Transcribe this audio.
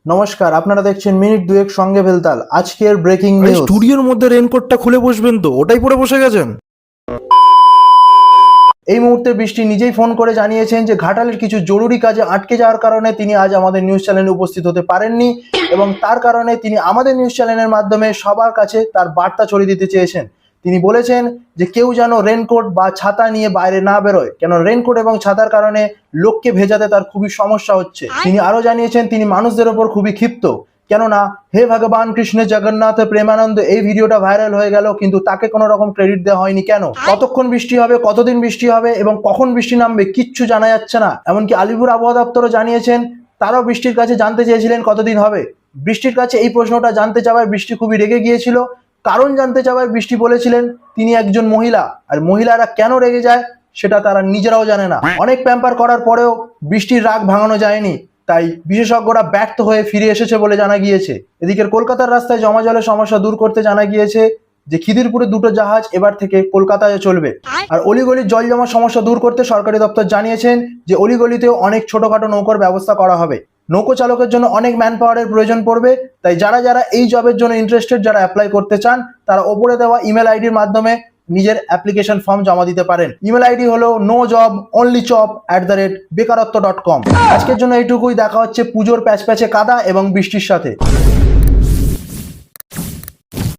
নমস্কার, আপনারা দেখছেন মিনিট দুয়েক সঙ্গে ভেলতাল। আজকের ব্রেকিং নিউজ। স্টুডিওর মধ্যে রেনকোটটা খুলে বসবেন তো, ওটাই পরে বসে গেছেন। এই মুহূর্তে বৃষ্টি নিজেই ফোন করে জানিয়েছেন যে ঘাটালের কিছু জরুরি কাজে আটকে যাওয়ার কারণে তিনি আজ আমাদের নিউজ চ্যানেলে উপস্থিত হতে পারেননি এবং তার কারণে তিনি আমাদের নিউজ চ্যানেলের মাধ্যমে সবার কাছে তার বার্তা ছড়িয়ে দিতে চেয়েছেন। তিনি বলেছেন যে কেউ যেন রেনকোট বা ছাতা নিয়ে বাইরে না বেরোয়, কেন রেনকোট এবং ছাতার কারণে লোককে ভেজাতে তার খুবই সমস্যা হচ্ছে। তিনি আরো জানিয়েছেন তিনি মানুষদের ওপর খুবই ক্ষিপ্ত, কেননা হে ভগবান কৃষ্ণ জগন্নাথ প্রেমানন্দ এই ভিডিওটা ভাইরাল হয়ে গেল কিন্তু তাকে কোনো রকম ক্রেডিট দেওয়া হয়নি। কেন, কতক্ষণ বৃষ্টি হবে, কতদিন বৃষ্টি হবে এবং কখন বৃষ্টি নামবে কিচ্ছু জানা যাচ্ছে না। এমনকি আলিপুর আবহাওয়া দপ্তরও জানিয়েছেন তারাও বৃষ্টির কাছে জানতে চেয়েছিলেন কতদিন হবে। বৃষ্টির কাছে এই প্রশ্নটা জানতে চাওয়ায় বৃষ্টি খুবই রেগে গিয়েছিল। কারণ জানতে চাওয়ায় বৃষ্টি বলেছিলেন তিনি একজন মহিলা, আর মহিলারা কেন রেগে যায় সেটা তারা নিজেরাও জানে না। অনেক প্যাম্পার করার পরেও বৃষ্টির রাগ ভাঙানো যায়নি, তাই বিশেষজ্ঞরা ব্যর্থ হয়ে ফিরে এসেছে বলে জানা গিয়েছে। এদিকে কলকাতার রাস্তায় জমা জলের সমস্যা দূর করতে জানা গিয়েছে যে খিদিরপুরে দুটো জাহাজ এবার থেকে কলকাতায় চলবে। আর অলিগলির জল জমার সমস্যা দূর করতে সরকারি দপ্তর জানিয়েছেন যে অলিগলিতেও অনেক ছোটখাটো নৌকার ব্যবস্থা করা হবে। নৌকো চালকের জন্য অনেক ম্যান পাওয়ারের প্রয়োজন পড়বে, তাই যারা যারা এই জবের জন্য ইন্টারেস্টেড, যারা অ্যাপ্লাই করতে চান তারা ওপরে দেওয়া ইমেল আইডির মাধ্যমে নিজের অ্যাপ্লিকেশন ফর্ম জমা দিতে পারেন। ইমেল আইডি হলো nojob@bekarotto.com। আজকের জন্য এইটুকুই, দেখা হচ্ছে পুজোর প্যাচপ্যাচে কাদা এবং বৃষ্টির সাথে।